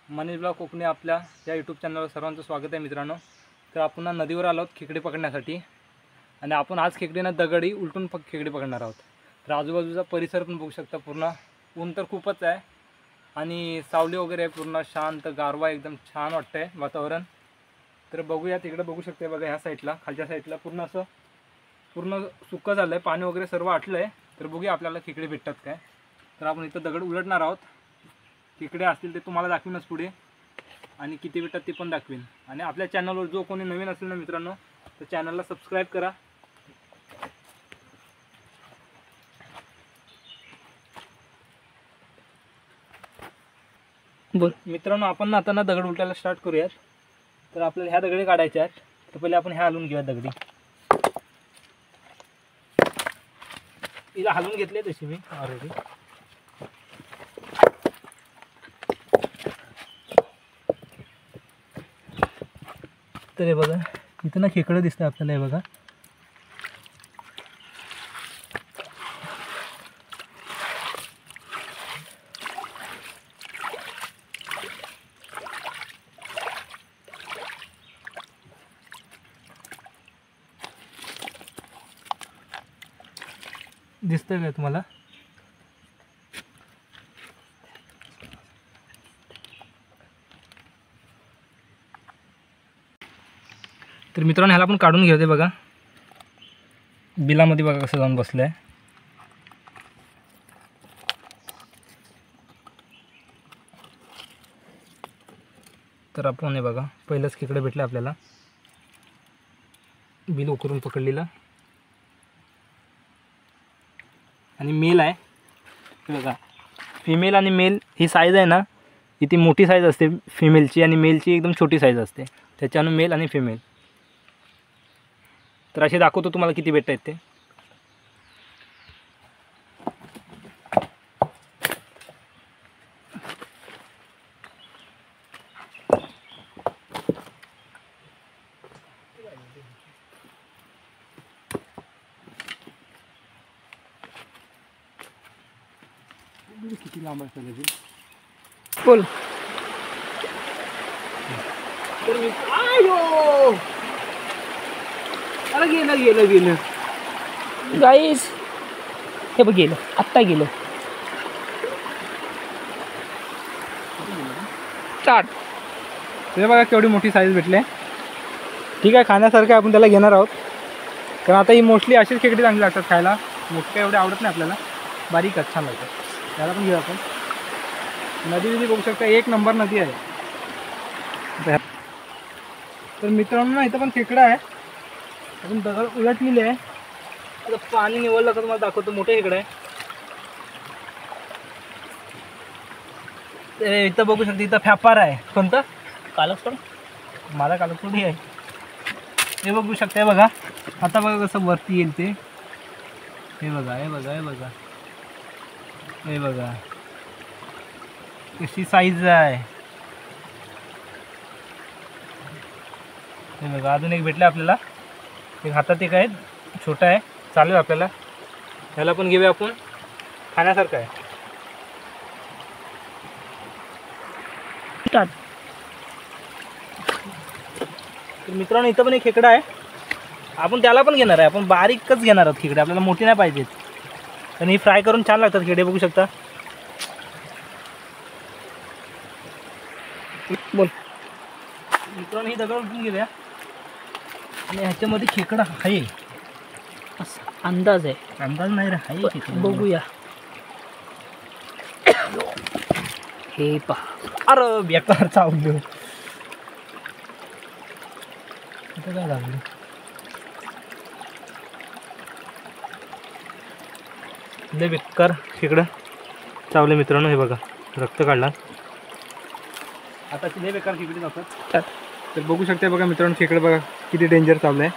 Manish blog Konkani आपल्या या YouTube चॅनलवर सर्वांचं स्वागत आहे मित्रांनो। तर आपण नदीवर आलो आहोत खेकडे पकडण्यासाठी आणि आपण आज खेकडीना दगडी उलटून खेकडे पकडणार आहोत। तर आजूबाजूचा परिसर पण बघू शकता, पूर्ण ऊन तर खूपच आहे आणि सावली वगैरे आहे, पूर्ण शांत गारवा, एकदम छान वाटतंय वातावरण। तर बघूया, तिकडे बघू शकते बघा, ह्या साईडला खालच्या साईडला पूर्ण सुक्क झालंय, पाणी वगैरे सर्व आटलंय। तर बघूया आपल्याला खेकडे भेटतात काय। तर आपण इथं दगड उलटणार आहोत, खेकडे असतील ते तुम्हाला दाखवीनच पुढे आणि किती भेटतात ते पण दाखवीन। आणि आपल्या चॅनलवर जो कोणी नवीन असेल ना मित्रांनो, तर चॅनलला सबस्क्राईब करा। बोल मित्रांनो, आपण आता ना दगड उलटायला स्टार्ट करूयात। तर आपल्याला ह्या दगडी काढायच्या आहेत, तर पहिले आपण ह्या हलवून घेऊया दगडी। हिला हलवून घेतले तशी मी ऑलरेडी। तर हे बघा, इथं ना खेकडं दिसतं आपल्याला, हे बघा। दिसतंय का तुम्हाला? तर मित्रांनो, ह्याला आपण काढून घेऊ दे बघा, बिलामध्ये बघा कसं जाऊन बसलंय। तर आपण हे बघा, पहिलंच खेकडे भेटले आपल्याला, बिल उकरून पकडलेलं आणि मेल आहे। बघा, फिमेल आणि मेल ही साईज आहे ना, इथे मोठी साईज असते फिमेलची आणि मेलची एकदम छोटी साईज असते, त्याच्यानं मेल आणि फिमेल। तर असे दाखवतो तुम्हाला किती भेटत आहेत ते। किती लांब असेल बोल। अरे गेलं गाईस, हे बघ गेलं, आत्ता गेलं। स्टार्ट। हे बघा केवढी मोठी साईज भेटले। ठीक आहे, खाण्यासारखं आपण त्याला घेणार आहोत, कारण आता ही मोस्टली अशीच खेकडी चांगली लागतात खायला, मोठे एवढे आवडत नाही आपल्याला, बारीकच छान लागतात। त्याला पण घेऊ आपण। नदी बघू शकता, एक नंबर नदी आहे। तर मित्रांनो, इथं पण खेकडा आहे, आपण दगड उलटलेली आहे, आता पाणी निवडलं तर तुम्हाला दाखवतो, मोठे खेकडा आहे। ते इथं बघू शकता, इथं फॅपार आहे। कोणतं? कालकसोड? मला कालकसोडी आहे। हे बघू शकता, बघा आता बघा कसं वरती येईल ते, हे बघा, हे बघा, हे बघा, हे बघा कशी साईज आहे। हे बघा, अजून एक भेटलं आपल्याला, एक हातात एक आहे, छोटा आहे, चालेल आपल्याला, ह्याला पण घेऊया आपण, खाण्यासारखं आहे। तर मित्रांनो, इथं पण एक खेकडा आहे, आपण त्याला पण घेणार आहे, आपण बारीकच घेणार आहोत खेकडे, आपल्याला मोठी नाही पाहिजेत, कारण ही फ्राय करून छान लागतात खेकडे, बघू शकता। बोल मित्रांनो, ही दगड उलटून घेऊया आणि ह्याच्यामध्ये खेकडा आहे, अंदाज आहे, अंदाज नाही रे, आहे खेकडा, बघूया। हे पहा, अरे बेकार चावलं, इथं काय लागलं? लय बेकार खेकडं चावले मित्रांनो, हे बघा रक्त काढला, आता लय बेकार खेकडे जातात। तर बघू शकते बघा मित्रांनो, खेकडे बघा किती डेंजर चावलं आहे,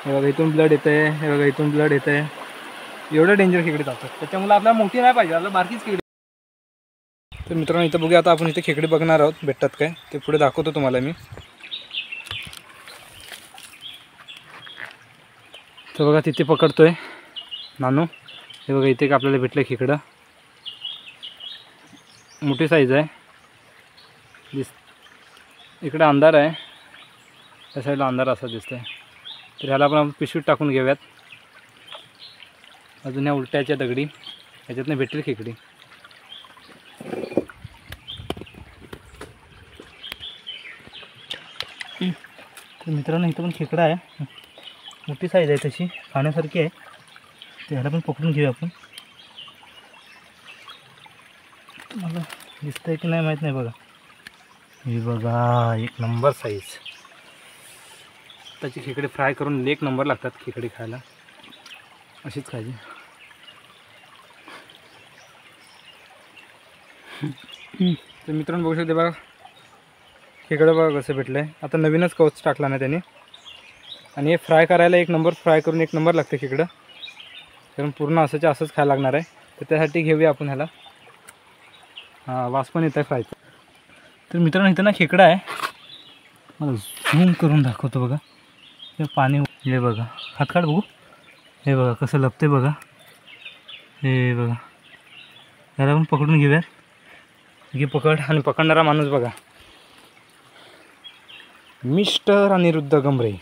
हे बघा इथून ब्लड येतं आहे, हे बघा इथून ब्लड येतं आहे, एवढं डेंजर खेकडे जातात, त्याच्यामुळे आपल्याला मोठी नाही पाहिजे, आपल्याला बारकीच खेकडे। तर मित्रांनो, इथं बघूया, आता आपण इथे खेकडे बघणार आहोत, भेटतात काय ते पुढे दाखवतो तुम्हाला मी। तर बघा तिथे पकडतोय नानू, हे बघा इथे आपल्याला भेटलं खेकडं, मोठी साईज आहे, इकडे अंधार आहे, त्या साईडला अंधार असा दिसतोय. तर ह्याला आपण पिशवीत टाकून घेऊयात. अजून ह्या उलट्याच्या दगडी ह्याच्यातनं भेटेल खेकडी. तर मित्रांनो इथं पण खेकडा आहे, मोठी साईज आहे तशी, खाण्यासारखी आहे. तर ह्याला पण पकडून घेऊया आपण. मला दिसतंय की नाही माहीत नाही. बघा हे बघा, एक नंबर साईज. त्याची खेकडे फ्राय करून एक नंबर लागतात खेकडे खायला, अशीच खायची. तर मित्रांनो बघू शकते बघा खेकडं बघा कसं भेटलं आहे. आता नवीनच कवच टाकला ना त्याने, आणि हे फ्राय करायला एक नंबर, फ्राय करून एक नंबर लागते खेकडं. कारण पूर्ण असंच्या असंच खायला लागणार आहे. तर त्यासाठी घेऊया आपण ह्याला. हां, वास पण येत आहे फ्रायचा. तर मित्रांनो इथं ना खेकडा आहे, मला झूम करून दाखवतो बघा. हे पाणी, हे बघा हात काढ बघू. हे बघा कसं लपते बघा. हे बघा, ह्याला पण पकडून घेऊयात. घे पकड. आणि पकडणारा माणूस बघा, मिस्टर अनिरुद्ध गमरे.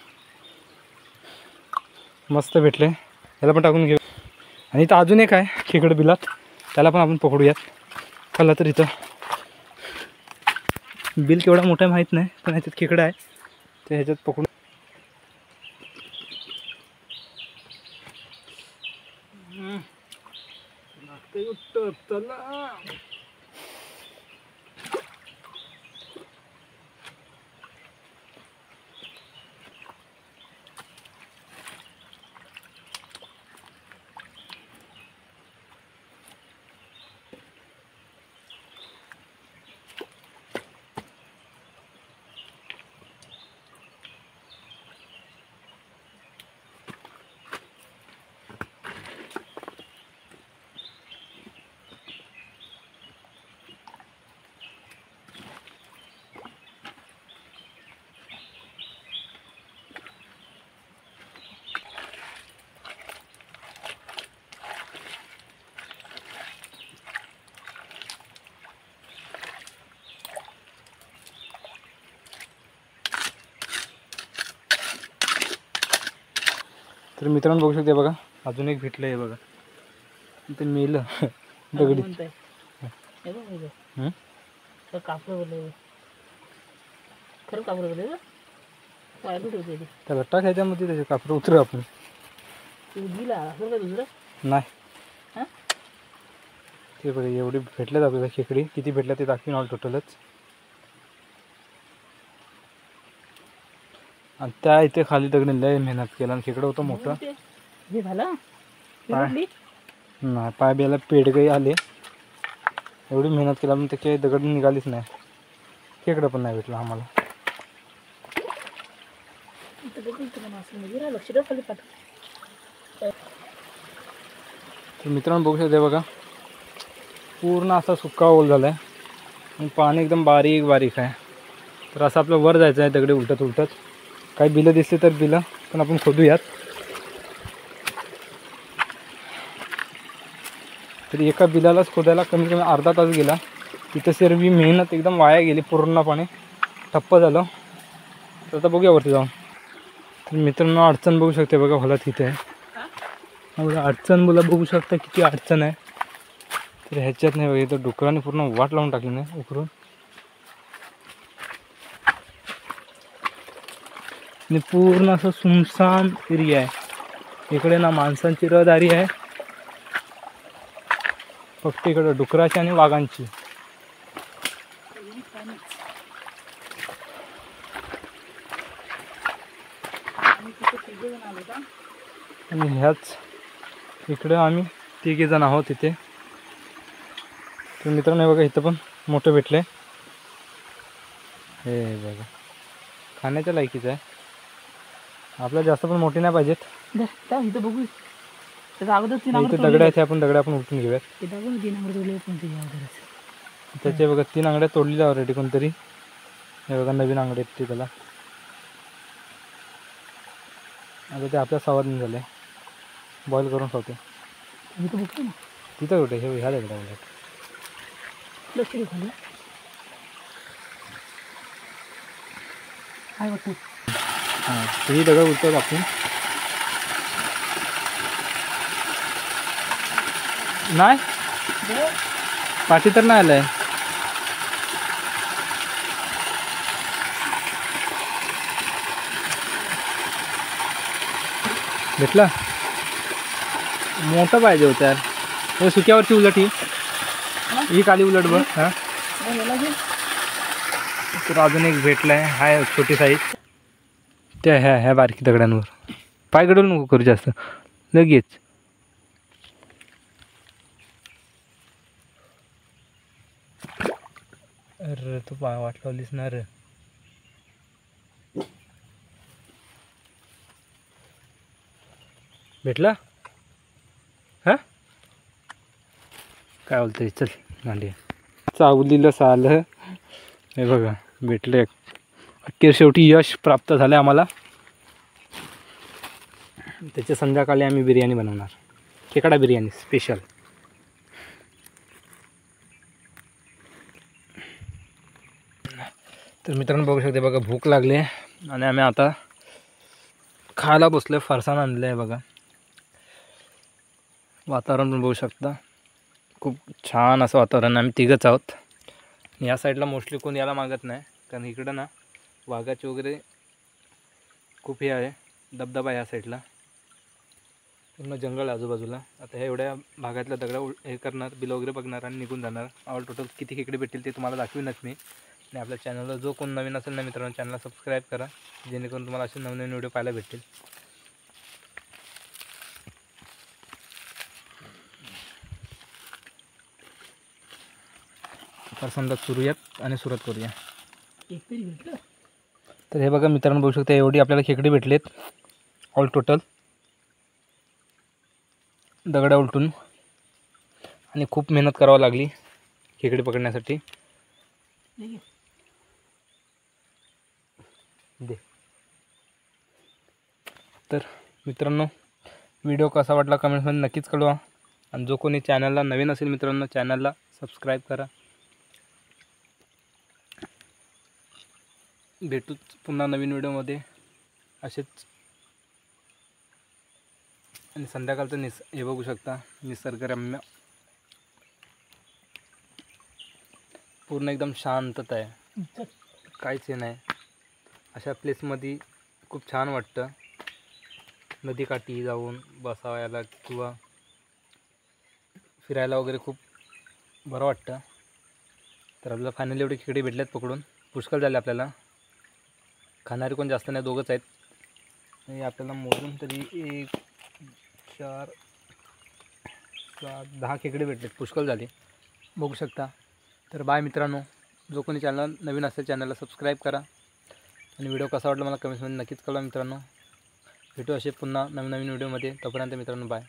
मस्त भेटले. ह्याला पण टाकून घेऊ. आणि इथं अजून एक आहे खेकडं बिलात, त्याला पण आपण पकडूयात. खाल्लं तर इथं बिल केवढा मोठा आहे माहीत नाही, पण ह्याच्यात खेकडं आहे. ते ह्याच्यात पकडून चला. तर मित्रांनो बघू शकते बघा, अजून एक भेटलं आहे बघा. ते मेलं दगडी. त्याला टाक ह्याच्यामध्ये, त्याचे कापडं उतर आपण. नाही ते बघा एवढी भेटल्यात आपल्याला खेकडी. किती भेटल्या ते दाखवीन ऑल टोटलच. आणि त्या इथे खाली दगडी लय मेहनत केला, आणि खेकडं होतं मोठं. नाही पाय बियाला पेडगही आले. एवढी मेहनत केला पण त्याचे दगड निघालीच नाही. खेकडं पण नाही भेटलं आम्हाला. तर मित्रांनो बघू शकते बघा, पूर्ण असा सुक्का ओल झाला आहे, आणि पाणी एकदम बारीक बारीक आहे. तर असं आपलं वर जायचं आहे दगडे उलटत उलटत. काही बिलं दिसले तर बिलं पण आपण खोदूयात. तर एका बिलालाच खोदायला कमी कमी अर्धा तास गेला. तिथं सर्व मेहनत एकदम वाया गेली, पूर्णपणे ठप्प झालं. तर आता बघूया वरती जाऊन. तर मित्रांनो अडचण बघू शकते बघा होला तिथे आहे. अडचण बोला बघू शकता किती अडचण आहे. तर ह्याच्यात नाही बघा, इथं डुकराने पूर्ण वाट लावून टाकली नाही उकरून. आणि पूर्ण असं सुनसान एरिया आहे. इकडे ना माणसांची रहदारी आहे, फक्त इकडं डुकराची आणि वाघांची. आणि ह्याच इकडं आम्ही 3 जण आहोत इथे. तर मित्रांनो बघा इथं पण मोठं भेटलं आहे. हे बघा खाण्याच्या लायकीचं आहे. आपल्याला जास्त पण मोठे नाही पाहिजेत. इथं बघू इथे दगड आहेत, आपण दगड आपण उठून घेऊयात. त्याचे बघा 3 अंगड्या तोडलेल्या ऑलरेडी कोणतरी. हे बघा नवीन अंगडे आहेत ते त्याला. आता ते आपल्या सवादून झाले, बॉईल करून खावते. तिथं कुठे हे ह्या दगडा आहे वाटतं. हां ही दगड उलटवत आपण. नाही पाठी तर नाही आलंय. भेटला मोठं पाहिजे होतं यार. हे सुक्यावरची उलट ही काली उलट बघ. हां तर अजून एक भेटलाय. हाय छोटी साईज. त्या ह्या बारकी दगडांवर पाय गडवू नको करू जास्त लगेच. अरे तू वाट लावलीस ना रे. भेटला हां काय बोलतंय. चल मांडी चावलीला सालं. हे बघा भेटले. अखेर शेवटी यश प्राप्त झालं आम्हाला. त्याच्या संध्याकाळी आम्ही बिर्याणी बनवणार. खेकडा बिर्याणी स्पेशल. तर मित्रांनो बघू शकते बघा भूक लागली आहे आणि आम्ही आता खायला बसलो. फरसाण आणलं आहे बघा. वातावरण पण बघू शकता खूप छान असं वातावरण. आम्ही तिघंच आहोत. या साईडला मोस्टली कोण यायला मागत नाही कारण इकडं ना वाघाचे वगैरे खूप हे आहे. धबधबा आहे या साईडला. पूर्ण जंगल आजूबाजूला. आता ह्या एवढ्या भागातल्या दगडा हे करणार बिल वगैरे बघणार आणि निघून जाणार. ऑल टोटल किती खेकडे भेटतील ते तुम्हाला दाखवीनच मी. आणि आपल्या चॅनलला जो कोण नवीन असेल ना मित्रांनो चॅनलला सबस्क्राईब करा जेणेकरून तुम्हाला असे नवनवीन व्हिडिओ पाहायला भेटतील. फरसाणला सुरूयात आणि सुरुवात करूया. एक तरी भेटलं. तर हे बघा मित्रांनो बघू शकता एवढी आपल्याला खेकडे भेटलेत ऑल टोटल दगडा उलटून. आणि खूप मेहनत करावी लागली खेकडे पकडण्यासाठी. दे. तर मित्रांनो व्हिडिओ कसा वाटला कमेंट्समध्ये नक्कीच कळवा. आणि जो कोणी चॅनलला नवीन असेल मित्रांनो चॅनलला सबस्क्राईब करा. भेटूच पुन्हा नवीन व्हिडिओमध्ये असेच. आणि संध्याकाळचं हे बघू शकता निसर्गरम्य पूर्ण एकदम शांतता आहे. काहीच हे नाही. अशा प्लेसमध्ये खूप छान वाटतं. नदीकाठी जाऊन बसावायला किंवा फिरायला वगैरे खूप बरं वाटतं. तर आपल्याला फायनली एवढे खेकडे भेटलेत पकडून. पुष्कळ झाले आपल्याला. खाणारे कोण जास्त नाही दोघंच आहेत. आणि आपल्याला मोजून तरी 1 4 7 10 खेकडे भेटलेत. पुष्कळ झाले बघू शकता. तर बाय मित्रांनो. जो कोणी चॅनल नवीन असेल चॅनलला सबस्क्राईब करा. आणि व्हिडिओ कसा वाटला मला कमेंट्समध्ये नक्कीच कळवा मित्रांनो. भेटू असे पुन्हा नवीन व्हिडिओमध्ये. तोपर्यंत मित्रांनो बाय.